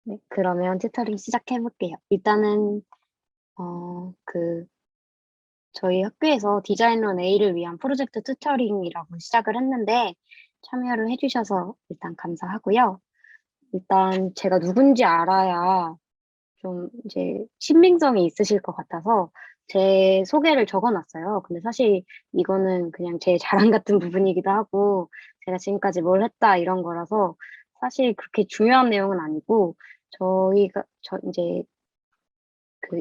네, 그러면 튜터링 시작해 볼게요. 일단은 저희 학교에서 디자인론 A를 위한 프로젝트 튜터링이라고 시작을 했는데 참여를 해 주셔서 일단 감사하고요. 일단 제가 누군지 알아야 좀 이제 신빙성이 있으실 것 같아서 제 소개를 적어 놨어요. 근데 사실 이거는 그냥 제 자랑 같은 부분이기도 하고 제가 지금까지 뭘 했다 이런 거라서 사실 그렇게 중요한 내용은 아니고 저희가 저 인제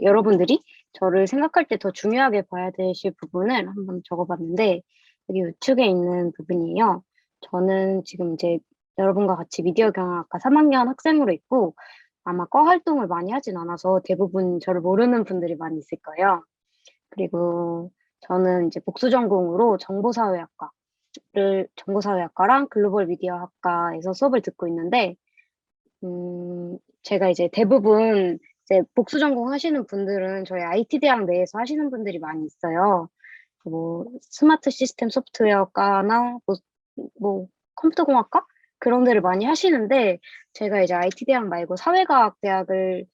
여러분들이 저를 생각할 때 더 중요하게 봐야 되실 부분을 한번 적어 봤는데 여기 우측에 있는 부분이에요. 저는 지금 이제 여러분과 같이 미디어 경영학과 3 학년 학생으로 있고 아마 과 활동을 많이 하진 않아서 대부분 저를 모르는 분들이 많이 있을 거예요. 그리고 저는 이제 복수 전공으로 정보사회학과랑 글로벌 미디어 학과에서 수업을 듣고 있는데 제가 이제 대부분 이제 복수 전공하시는 분들은 저희 IT 대학 내에서 하시는 분들이 많이 있어요. 뭐 스마트 시스템 소프트웨어과나 뭐 컴퓨터 공학과 그런 데를 많이 하시는데 제가 이제 IT 대학 말고 사회과학 대학을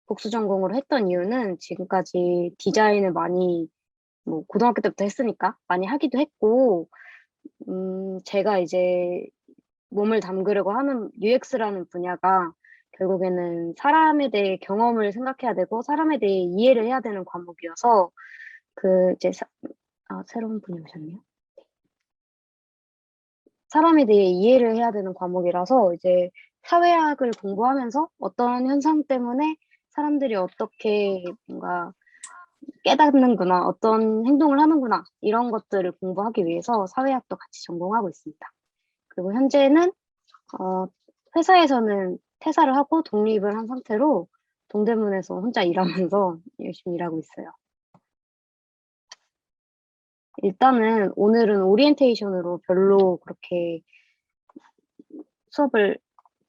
복수 전공으로 했던 이유는 지금까지 디자인을 많이 뭐 고등학교 때부터 했으니까 많이 하기도 했고 제가 이제 몸을 담그려고 하는 UX라는 분야가 결국에는 사람에 대해 경험을 생각해야 되고 사람에 대해 이해를 해야 되는 과목이어서 이제 새로운 분이 오셨네요. 사람에 대해 이해를 해야 되는 과목이라서 이제 사회학을 공부하면서 어떤 현상 때문에 사람들이 어떻게 뭔가 깨닫는구나, 어떤 행동을 하는구나 이런 것들을 공부하기 위해서 사회학도 같이 전공하고 있습니다. 그리고 현재는 어 회사에서는 퇴사를 하고 독립을 한 상태로 동대문에서 혼자 일하면서 열심히 일하고 있어요. 일단은 오늘은 오리엔테이션으로 별로 그렇게 수업을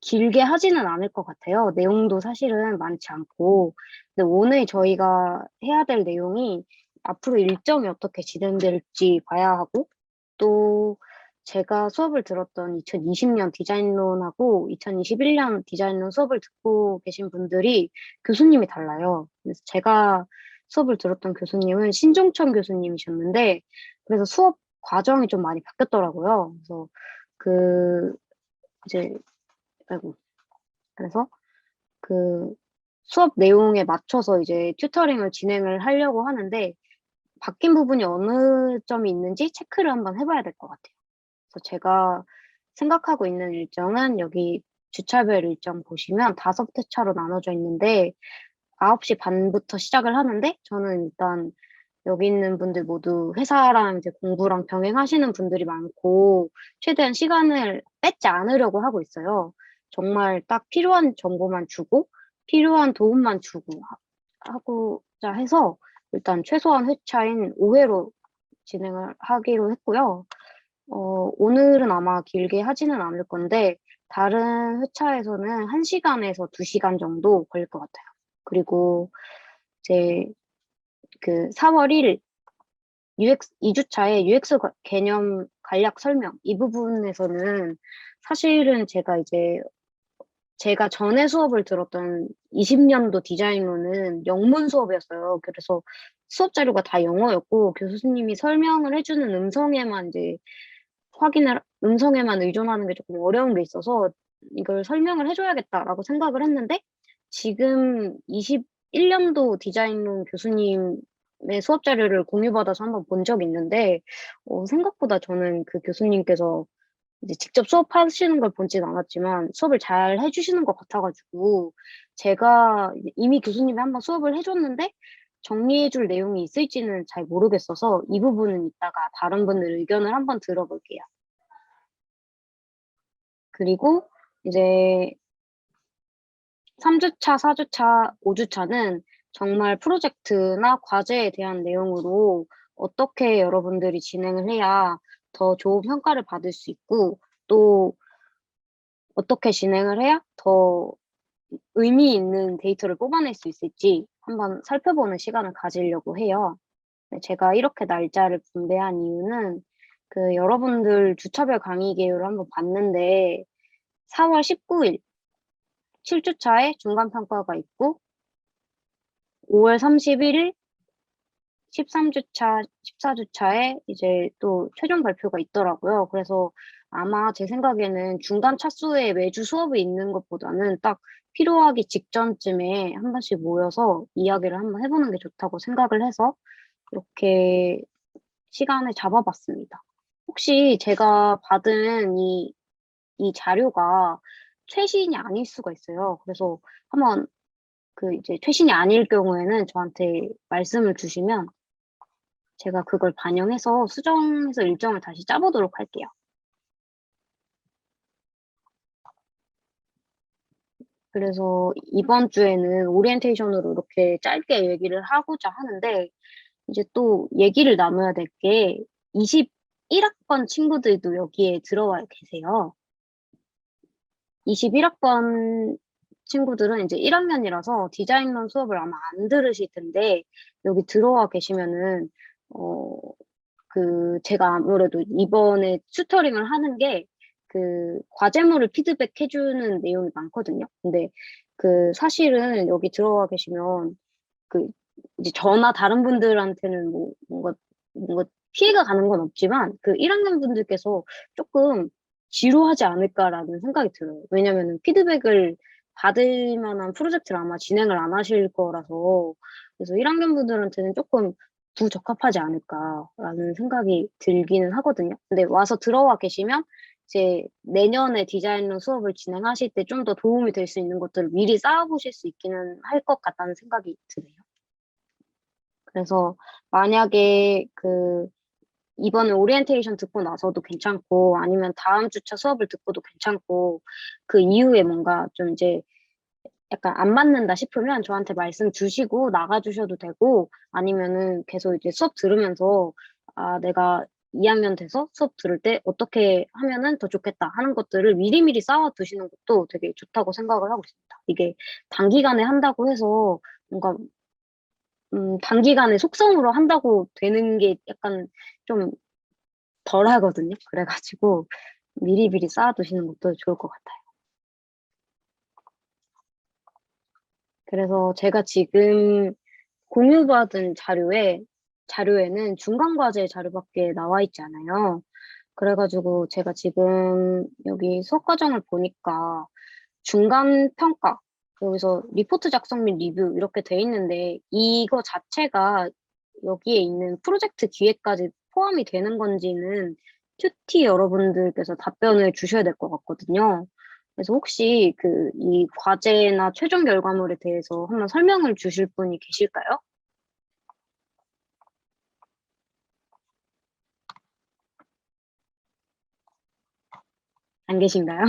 길게 하지는 않을 것 같아요. 내용도 사실은 많지 않고. 근데 오늘 저희가 해야 될 내용이 앞으로 일정이 어떻게 진행될지 봐야 하고 또 제가 수업을 들었던 2020년 디자인론하고 2021년 디자인론 수업을 듣고 계신 분들이 교수님이 달라요. 그래서 제가 수업을 들었던 교수님은 신종천 교수님이셨는데 그래서 수업 과정이 좀 많이 바뀌었더라고요. 그래서 그 이제 아이고 그래서 그 수업 내용에 맞춰서 이제 튜터링을 진행을 하려고 하는데 바뀐 부분이 어느 점이 있는지 체크를 한번 해 봐야 될 것 같아요. 그래서 제가 생각하고 있는 일정은 여기 주차별 일정 보시면 5 회차로 나눠져 있는데 9시 부터 시작을 하는데 저는 일단 여기 있는 분들 모두 회사랑 이제 공부랑 병행하시는 분들이 많고 최대한 시간을 뺏지 않으려고 하고 있어요. 정말 딱 필요한 정보만 주고 필요한 도움만 주고 하고자 해서 일단 최소한 회차인 5 회로 진행을 하기로 했고요. 오늘은 아마 길게 하지는 않을 건데 다른 회차에서는 1 시간에서 2 시간 정도 걸릴 것 같아요. 그리고 이제 4월 1일 UX 2 주차에 UX 개념 간략 설명 이 부분에서는 사실은 제가 전에 수업을 들었던 20 년도 디자인론은 영문 수업이었어요. 그래서 수업 자료가 다 영어였고 교수님이 설명을 해 주는 음성에만 의존하는 게 쪼끔 어려운 게 있어서 '이걸 설명을 해 줘야겠다.'라고 생각을 했는데 지금 21 년도 디자인론 교수님의 수업 자료를 공유받아서 한번 본 적이 있는데 생각보다 저는 그 교수님께서 이제 직접 수업하시는 걸 보진 않았지만 수업을 잘 해 주시는 것 같아 가지고 제가 이제 이미 교수님이 한번 수업을 해 줬는데 정리해 줄 내용이 있을지는 잘 모르겠어서 이 부분은 이따가 다른 분들 의견을 한번 들어볼게요. 그리고 이제 3 주차, 4 주차, 5 주차는 정말 프로젝트나 과제에 대한 내용으로 어떻게 여러분들이 진행을 해야 더 좋은 평가를 받을 수 있고 또 어떻게 진행을 해야 더 의미 있는 데이터를 뽑아낼 수 있을지 한번 살펴보는 시간을 가지려고 해요. 네, 제가 이렇게 날짜를 분배한 이유는 여러분들 주차별 강의 개요를 한번 봤는데 4월 19일 7주차에 중간평가가 있고 5월 31일 13주차, 14주차에 이제 또 최종 발표가 있더라고요. 그래서 아마 제 생각에는 중간 차수에 매주 수업이 있는 것보다는 딱 필요하기 직전쯤에 한 번씩 모여서 이야기를 한번 해보는 게 좋다고 생각을 해서 이렇게 시간을 잡아봤습니다. 혹시 제가 받은 이 자료가 최신이 아닐 수가 있어요. 그래서 한번 이제 최신이 아닐 경우에는 저한테 말씀을 주시면 제가 그걸 반영해서 수정해서 일정을 다시 짜보도록 할게요. 그래서 이번 주에는 오리엔테이션으로 이렇게 짧게 얘기를 하고자 하는데, 이제 또 얘기를 나눠야 될 게 21학번 친구들도 여기에 들어와 계세요. 21학번 친구들은 이제 1학년이라서 디자인론 수업을 아마 안 들으실 텐데, 여기 들어와 계시면은, 어, 제가 아무래도 이번에 튜터링을 하는 게, 과제물을 피드백해주는 내용이 많거든요. 근데, 사실은 여기 들어와 계시면, 그, 이제 저나 다른 분들한테는 뭔가 피해가 가는 건 없지만, 1학년 분들께서 조금 지루하지 않을까라는 생각이 들어요. 왜냐면은 피드백을 받을 만한 프로젝트를 아마 진행을 안 하실 거라서, 그래서 1학년 분들한테는 조금 부적합하지 않을까라는 생각이 들기는 하거든요. 근데 와서 들어와 계시면 이제 내년에 디자인론 수업을 진행하실 때 좀 더 도움이 될 수 있는 것들을 미리 쌓아보실 수 있기는 할 것 같다는 생각이 드네요. 그래서 만약에 이번에 오리엔테이션 듣고 나서도 괜찮고 아니면 다음 주차 수업을 듣고도 괜찮고 그 이후에 뭔가 좀 이제 약간 안 맞는다 싶으면 저한테 말씀 주시고 나가주셔도 되고 아니면은 계속 이제 수업 들으면서 아, 내가 2학년 돼서 수업 들을 때 어떻게 하면은 더 좋겠다 하는 것들을 미리미리 쌓아 두시는 것도 되게 좋다고 생각을 하고 있습니다. 이게 단기간에 한다고 해서 뭔가 단기간에 속성으로 한다고 되는 게 약간 좀 덜 하거든요. 그래가지고 미리미리 쌓아 두시는 것도 좋을 것 같아요. 그래서 제가 지금 공유받은 자료에는 중간과제 자료밖에 나와 있지 않아요. 그래가지고 제가 지금 여기 수업 과정을 보니까 중간 평가, 여기서 리포트 작성 및 리뷰 이렇게 돼 있는데 이거 자체가 여기에 있는 프로젝트 기획까지 포함이 되는 건지는 큐티 여러분들께서 답변을 주셔야 될 것 같거든요. 그래서 혹시 이 과제나 최종 결과물에 대해서 한번 설명을 주실 분이 계실까요? 안 계신가요?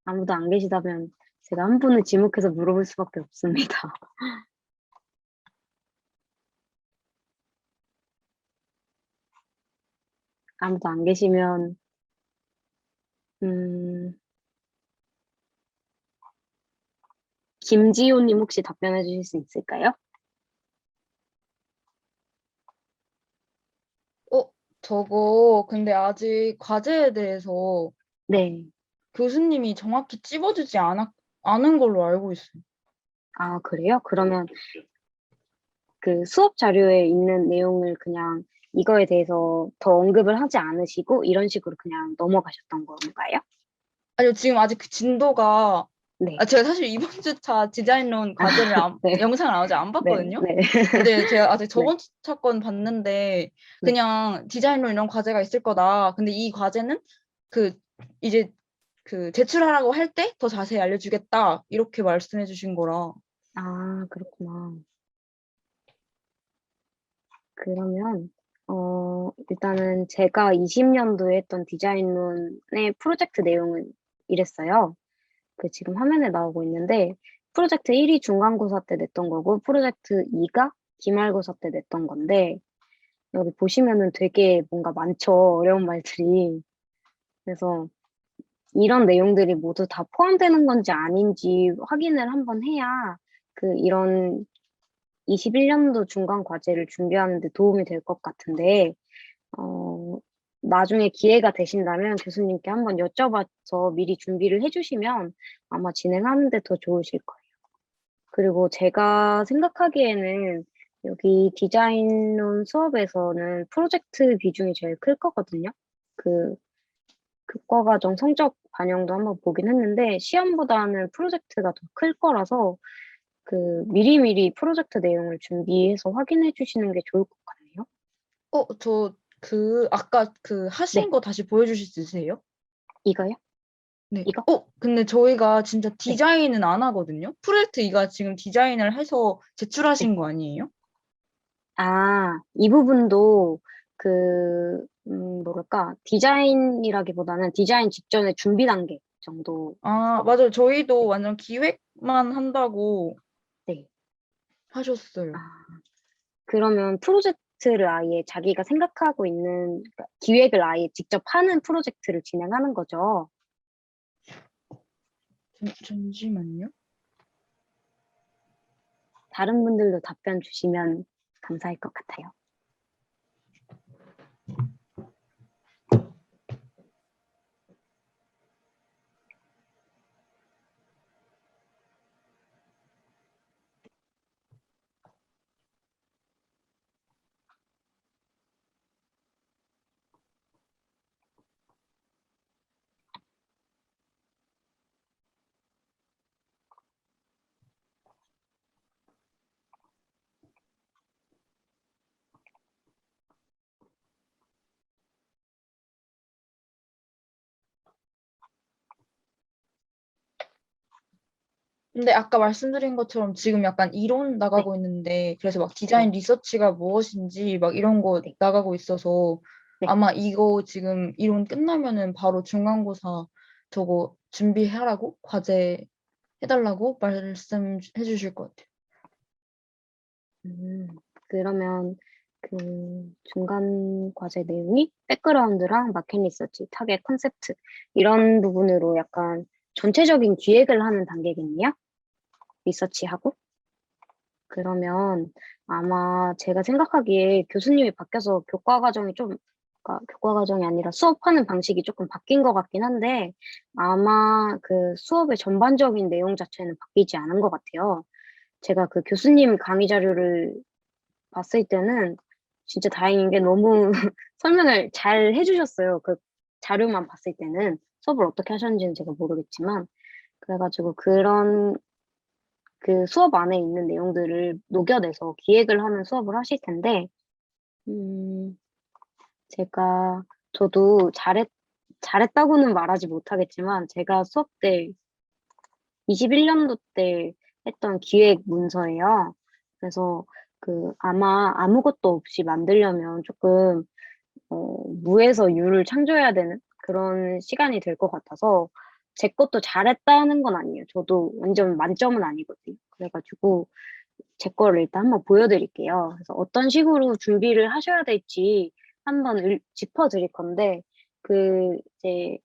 아무도 안 계시다면 제가 한 분을 지목해서 물어볼 수밖에 없습니다. 아무도 안 계시면, 음, 김지호님 혹시 답변해 주실 수 있을까요? 어, 저거, 근데 아직 과제에 대해서 네. 교수님이 정확히 찝어주지 않은 걸로 알고 있어요. 아, 그래요? 그러면 수업 자료에 있는 내용을 그냥 이거에 대해서 더 언급을 하지 않으시고 이런 식으로 그냥 넘어가셨던 건가요? 아니요, 지금 아직 그 진도가, 네. 제가 사실 이번 주차 디자인론 과제를 네. 영상을 아직 안 네. 봤거든요. 네. 근데 제가 아직 네. 저번 주차 건 봤는데, 네. 그냥 디자인론 이런 과제가 있을 거다. 근데 이 과제는 그, 이제 제출하라고 할 때 더 자세히 알려주겠다. 이렇게 말씀해 주신 거라. 아, 그렇구나. 그러면, 일단은 제가 20년도에 했던 디자인론의 프로젝트 내용은 이랬어요. 지금 화면에 나오고 있는데, 프로젝트 1이 중간고사 때 냈던 거고, 프로젝트 2가 기말고사 때 냈던 건데, 여기 보시면은 되게 뭔가 많죠. 어려운 말들이. 그래서 이런 내용들이 모두 다 포함되는 건지 아닌지 확인을 한번 해야 이런 21년도 중간 과제를 준비하는 데 도움이 될 것 같은데, 어, 나중에 기회가 되신다면 교수님께 한번 여쭤봐서 미리 준비를 해주시면 아마 진행하는 데 더 좋으실 거예요. 그리고 제가 생각하기에는 여기 디자인론 수업에서는 프로젝트 비중이 제일 클 거거든요. 그 교과과정 성적 반영도 한번 보긴 했는데 시험보다는 프로젝트가 더 클 거라서 그 미리미리 프로젝트 내용을 준비해서 확인해 주시는 게 좋을 것 같네요. 저 아까 하신 네, 거 다시 보여주실 수 있으세요? 이거요? 네. 이거? 근데 저희가 진짜 네. 디자인은 안 하거든요. 프로젝트 이가 지금 디자인을 해서 네. 제출하신 거 아니에요? 아, 이 부분도 그, 뭐랄까, 디자인이라기보다는 디자인 직전의 준비 단계 정도. 아, 맞아요. 저희도 완전 기획만 한다고 네. 아, 하셨어요. 그러면 프로젝트를 아예 자기가 생각하고 있는, 그러니까 기획을 아예 직접 하는 프로젝트를 진행하는 거죠. 잠시만요. 다른 분들도 답변 주시면 감사할 것 같아요. 근데 아까 말씀드린 것처럼 지금 약간 이론 네, 나가고 있는데 그래서 막 네, 디자인 리서치가 무엇인지 막 이런 거 네, 나가고 있어서 네. 아마 이거 지금 이론 끝나면은 바로 중간고사 저거 준비하라고 과제 해달라고 말씀해 주실 것 같아요. 음, 그러면 그 중간 과제 내용이 백그라운드랑 마켓 리서치, 타겟 컨셉트 이런 부분으로 약간 전체적인 기획을 하는 단계겠네요. 리서치하고. 그러면 아마 제가 생각하기에 교수님이 바뀌어서 교과 과정이 좀, 그러니까 교과 과정이 아니라 수업하는 방식이 조금 바뀐 것 같긴 한데 아마 그 수업의 전반적인 내용 자체는 바뀌지 않은 것 같아요. 제가 그 교수님 강의 자료를 봤을 때는 진짜 다행인 게 너무 설명을 잘 해주셨어요. 그 자료만 봤을 때는 수업을 어떻게 하셨는지는 제가 모르겠지만 그래가지고 그런 그 수업 안에 있는 내용들을 녹여내서 기획을 하는 수업을 하실 텐데 음, 저도 잘했다고는 말하지 못하겠지만 제가 수업 때 21년도 때 했던 기획 문서예요. 그래서 그 아마 아무것도 없이 만들려면 조금 무에서 유를 창조해야 되는 그런 시간이 될 것 같아서 제 것도 잘했다는 건 아니에요. 저도 완전 만점은 아니거든요. 그래가지고 제 거를 일단 한번 보여드릴게요. 그래서 어떤 식으로 준비를 하셔야 될지 한번 짚어드릴 건데 이제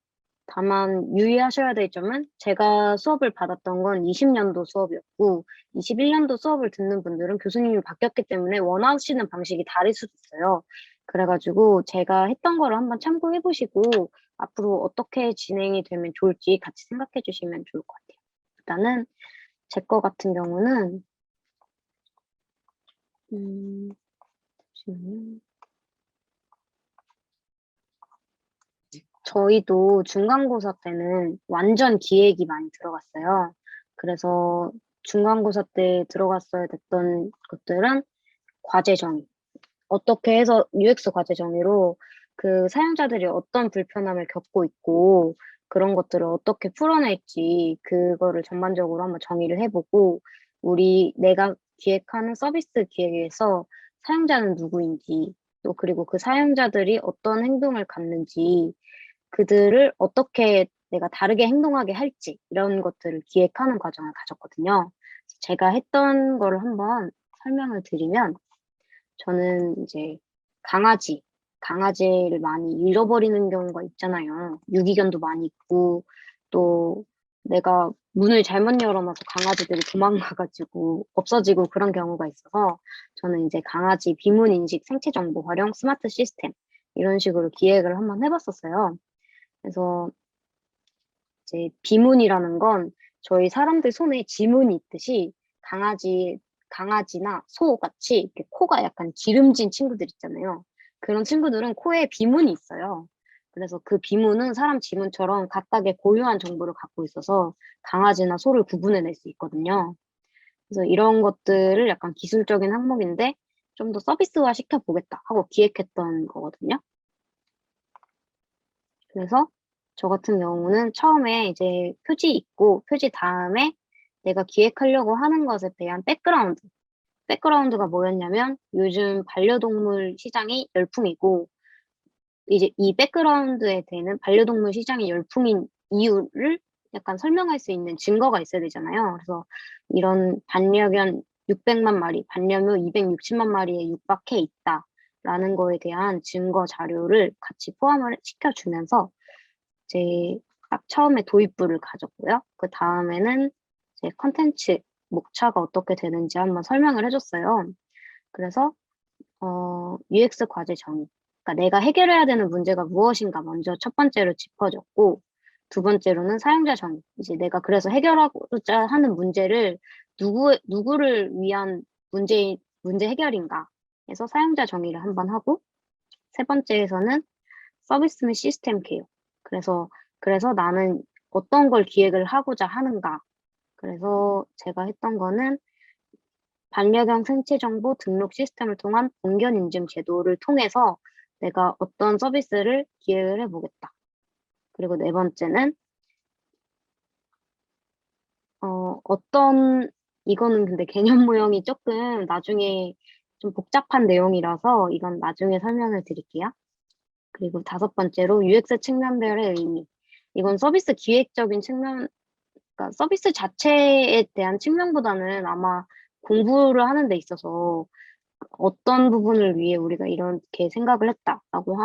다만 유의하셔야 될 점은 제가 수업을 받았던 건 20년도 수업이었고 21년도 수업을 듣는 분들은 교수님이 바뀌었기 때문에 원하시는 방식이 다를 수도 있어요. 그래가지고 제가 했던 거를 한번 참고해 보시고 앞으로 어떻게 진행이 되면 좋을지 같이 생각해 주시면 좋을 것 같아요. 일단은 제 거 같은 경우는 잠시만요. 저희도 중간고사 때는 완전 기획이 많이 들어갔어요. 그래서 중간고사 때 들어갔어야 됐던 것들은 과제 정의. 어떻게 해서 UX 과제 정의로 그 사용자들이 어떤 불편함을 겪고 있고 그런 것들을 어떻게 풀어낼지 그거를 전반적으로 한번 정의를 해보고 내가 기획하는 서비스 기획에서 사용자는 누구인지 또 그리고 그 사용자들이 어떤 행동을 갖는지 그들을 어떻게 내가 다르게 행동하게 할지 이런 것들을 기획하는 과정을 가졌거든요. 제가 했던 거를 한번 설명을 드리면 저는 이제 강아지, 강아지를 많이 잃어버리는 경우가 있잖아요. 유기견도 많이 있고 또 내가 문을 잘못 열어놔서 강아지들이 도망가가지고 없어지고 그런 경우가 있어서 저는 이제 강아지 비문 인식 생체 정보 활용 스마트 시스템 이런 식으로 기획을 한번 해봤었어요. 그래서 이제 비문이라는 건 저희 사람들 손에 지문이 있듯이 강아지나 소 같이 이렇게 코가 약간 기름진 친구들 있잖아요. 그런 친구들은 코에 비문이 있어요. 그래서 그 비문은 사람 지문처럼 각각의 고유한 정보를 갖고 있어서 강아지나 소를 구분해낼 수 있거든요. 그래서 이런 것들을 약간 기술적인 항목인데 좀 더 서비스화 시켜보겠다 하고 기획했던 거거든요. 그래서 저 같은 경우는 처음에 이제 표지 있고 표지 다음에 내가 기획하려고 하는 것에 대한 백그라운드가 뭐였냐면 요즘 반려동물 시장이 열풍이고 이제 이 백그라운드에 대는 반려동물 시장이 열풍인 이유를 약간 설명할 수 있는 증거가 있어야 되잖아요. 그래서 이런 반려견 600만 마리, 반려묘 260만 마리에 육박해 있다라는 거에 대한 증거 자료를 같이 포함을 시켜주면서 이제 딱 처음에 도입부를 가졌고요. 그 다음에는 이제 컨텐츠 목차가 어떻게 되는지 한번 설명을 해줬어요. 그래서 UX 과제 정의. 그러니까 내가 해결해야 되는 문제가 무엇인가 먼저 첫 번째로 짚어줬고, 두 번째로는 사용자 정의. 이제 내가 그래서 해결하고자 하는 문제를 누구를 위한 문제 해결인가 해서 사용자 정의를 한번 하고, 세 번째에서는 서비스 및 시스템 개요. 그래서 나는 어떤 걸 기획을 하고자 하는가. 그래서 제가 했던 거는 반려견 생체 정보 등록 시스템을 통한 본견 인증 제도를 통해서 내가 어떤 서비스를 기획을 해보겠다. 그리고 네 번째는 이거는 근데 개념 모형이 조금 나중에 좀 복잡한 내용이라서 이건 나중에 설명을 드릴게요. 그리고 다섯 번째로 UX 측면별의 의미. 이건 서비스 기획적인 측면, 그러니까 서비스 자체에 대한 측면보다는 아마 공부를 하는 데 있어서 어떤 부분을 위해 우리가 이렇게 생각을 했다라고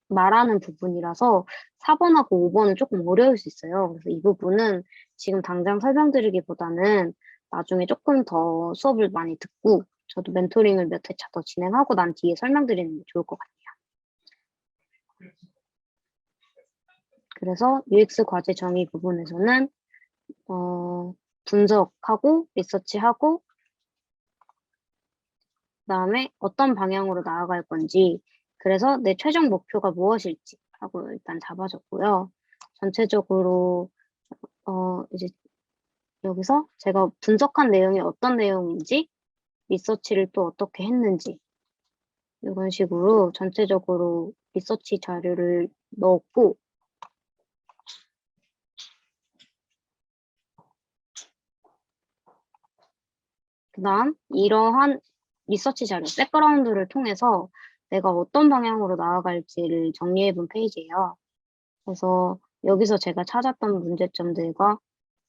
말하는 부분이라서 4번하고 5번은 조금 어려울 수 있어요. 그래서 이 부분은 지금 당장 설명드리기보다는 나중에 조금 더 수업을 많이 듣고 저도 멘토링을 몇 회차 더 진행하고 난 뒤에 설명드리는 게 좋을 것 같아요. 그래서 UX 과제 정의 부분에서는 분석하고 리서치하고 그다음에 어떤 방향으로 나아갈 건지, 그래서 내 최종 목표가 무엇일지 하고 일단 잡아줬고요. 전체적으로 이제 여기서 제가 분석한 내용이 어떤 내용인지, 리서치를 또 어떻게 했는지 이런 식으로 전체적으로 리서치 자료를 넣었고, 그다음 이러한 리서치 자료, 백그라운드를 통해서 내가 어떤 방향으로 나아갈지를 정리해 본 페이지예요. 그래서 여기서 제가 찾았던 문제점들과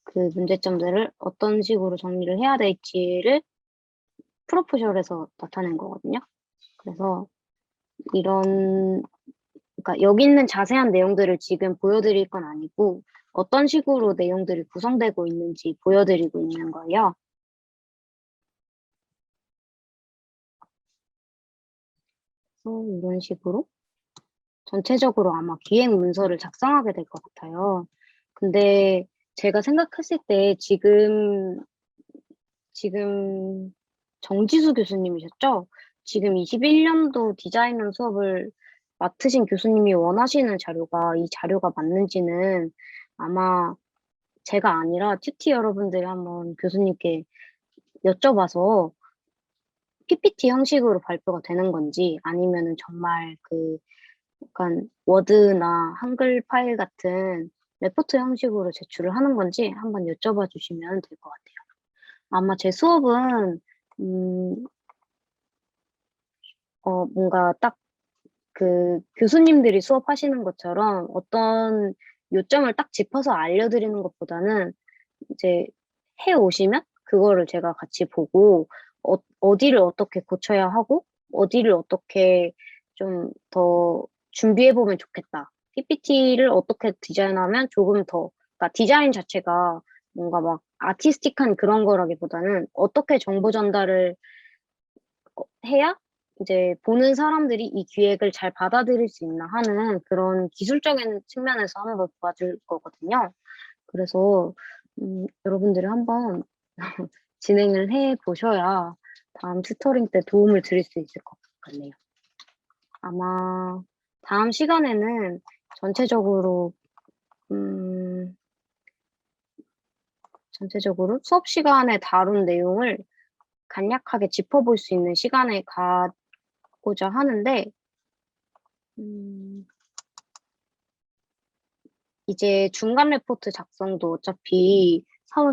그 문제점들을 어떤 식으로 정리를 해야 될지를 프로포셜에서 나타낸 거거든요. 그래서 이런, 그러니까 여기 있는 자세한 내용들을 지금 보여드릴 건 아니고 어떤 식으로 내용들이 구성되고 있는지 보여드리고 있는 거예요. 그래서 이런 식으로 전체적으로 아마 기획 문서를 작성하게 될 것 같아요. 근데 제가 생각했을 때 지금 정지수 교수님이셨죠? 지금 21년도 디자인원 수업을 맡으신 교수님이 원하시는 자료가 이 자료가 맞는지는 아마 제가 아니라 튜티 여러분들이 한번 교수님께 여쭤봐서 PPT 형식으로 발표가 되는 건지 아니면은 정말 그 약간 워드나 한글 파일 같은 레포트 형식으로 제출을 하는 건지 한번 여쭤봐 주시면 될 것 같아요. 아마 제 수업은 음, 뭔가 딱 그 교수님들이 수업하시는 것처럼 어떤 요점을 딱 짚어서 알려드리는 것보다는 이제 해 오시면 그거를 제가 같이 보고 어디를 어떻게 고쳐야 하고 어디를 어떻게 좀 더 준비해 보면 좋겠다. PPT를 어떻게 디자인하면 조금 더, 그러니까 디자인 자체가 뭔가 막 아티스틱한 그런 거라기보다는 어떻게 정보 전달을 해야 이제 보는 사람들이 이 기획을 잘 받아들일 수 있나 하는 그런 기술적인 측면에서 한번 도와줄 거거든요. 그래서 여러분들이 한번 진행을 해 보셔야 다음 튜터링 때 도움을 드릴 수 있을 것 같네요. 아마 다음 시간에는 전체적으로 수업 시간에 다룬 내용을 간략하게 짚어볼 수 있는 시간을 갖고자 하는데, 이제 중간 레포트 작성도 어차피 4월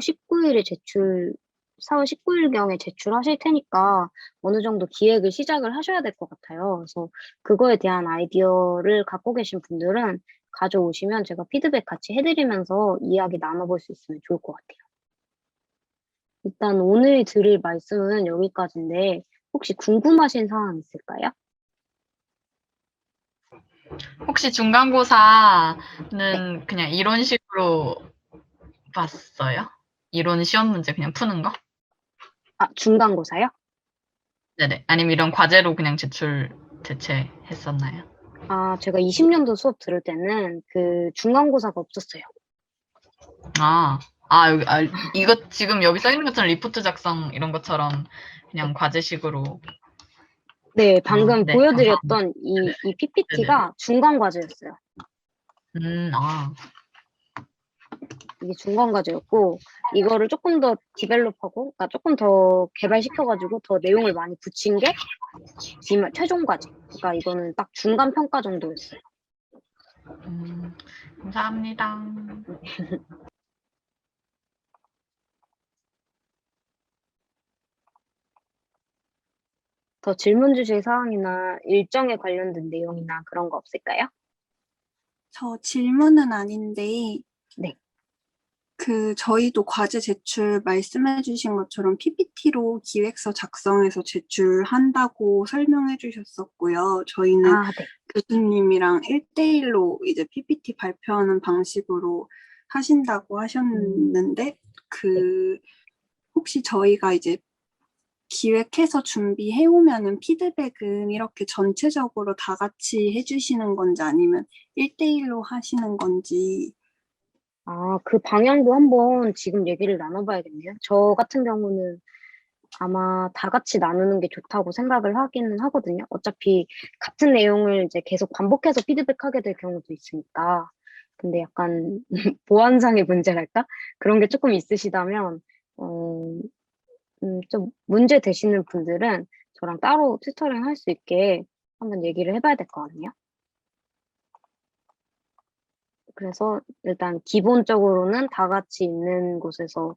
19일경에 제출하실 테니까 어느 정도 기획을 시작을 하셔야 될 것 같아요. 그래서 그거에 대한 아이디어를 갖고 계신 분들은 가져오시면 제가 피드백 같이 해드리면서 이야기 나눠볼 수 있으면 좋을 것 같아요. 일단 오늘 드릴 말씀은 여기까지인데 혹시 궁금하신 사항 있을까요? 혹시 중간고사는 그냥 이런 식으로 봤어요? 이론 시험 문제 그냥 푸는 거? 아, 중간고사요? 네네. 아니면 이런 과제로 그냥 대체했었나요? 아, 제가 20년도 수업 들을 때는 그 중간고사가 없었어요. 여기, 이거 지금 여기 써 있는 것처럼 리포트 작성 이런 것처럼 그냥 과제식으로. 네, 방금 네, 감사합니다. 보여드렸던 이 네네. PPT가 중간 과제였어요. 이게 중간 과제였고, 이거를 조금 더 디벨롭하고, 그러니까 조금 더 개발시켜가지고 더 내용을 많이 붙인 게 최종 과제. 그러니까 이거는 딱 중간 평가 정도였어요. 감사합니다. 더 질문 주실 사항이나 일정에 관련된 내용이나 그런 거 없을까요? 저 질문은 아닌데, 네. 저희도 과제 제출 말씀해 주신 것처럼 PPT로 기획서 작성해서 제출한다고 설명해 주셨었고요. 저희는 아, 네. 교수님이랑 1대1로 이제 PPT 발표하는 방식으로 하신다고 하셨는데, 혹시 저희가 이제 기획해서 준비해 오면은 피드백은 이렇게 전체적으로 다 같이 해주시는 건지 아니면 1대1로 하시는 건지. 아, 그 방향도 한번 지금 얘기를 나눠봐야겠네요. 저 같은 경우는 아마 다 같이 나누는 게 좋다고 생각을 하기는 하거든요. 어차피 같은 내용을 이제 계속 반복해서 피드백하게 될 경우도 있으니까. 근데 약간 보안상의 문제랄까? 그런 게 조금 있으시다면, 어, 좀 문제 되시는 분들은 저랑 따로 튜터링 할 수 있게 한번 얘기를 해봐야 될 것 같네요. 그래서 일단 기본적으로는 다 같이 있는 곳에서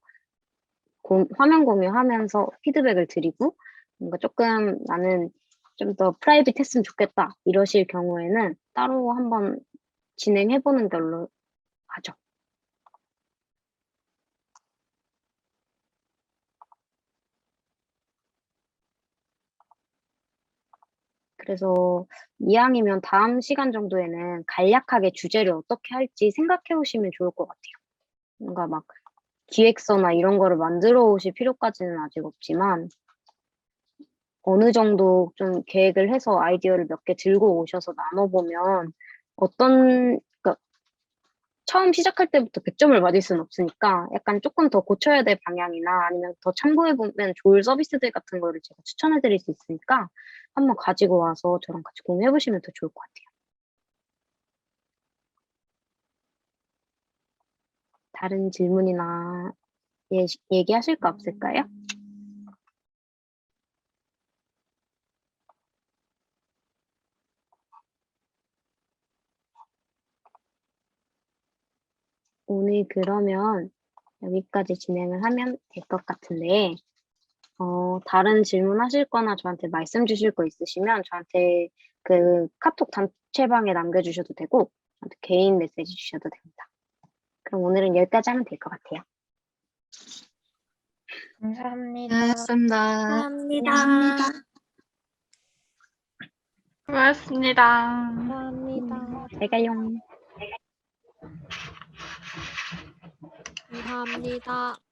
화면 공유하면서 피드백을 드리고, 뭔가 조금 나는 좀 더 프라이빗 했으면 좋겠다 이러실 경우에는 따로 한번 진행해보는 걸로 하죠. 그래서 이왕이면 다음 시간 정도에는 간략하게 주제를 어떻게 할지 생각해 오시면 좋을 것 같아요. 뭔가 막 기획서나 이런 거를 만들어 오실 필요까지는 아직 없지만 어느 정도 좀 계획을 해서 아이디어를 몇 개 들고 오셔서 나눠보면 그러니까 처음 시작할 때부터 100점을 맞을 수는 없으니까 약간 조금 더 고쳐야 될 방향이나 아니면 더 참고해보면 좋을 서비스들 같은 거를 제가 추천해드릴 수 있으니까 한번 가지고 와서 저랑 같이 공유해보시면 더 좋을 것 같아요. 다른 질문이나 얘기하실 거 없을까요? 오늘 그러면 여기까지 진행을 하면 될 것 같은데, 다른 질문하실 거나 저한테 말씀 주실 거 있으시면 저한테 그 카톡 단체방에 남겨주셔도 되고, 저한테 개인 메시지 주셔도 됩니다. 그럼 오늘은 여기까지 하면 될 것 같아요. 감사합니다. 고맙습니다. 감사합니다. 수고하셨습니다. 감사합니다. 잘 가요. 감사합니다.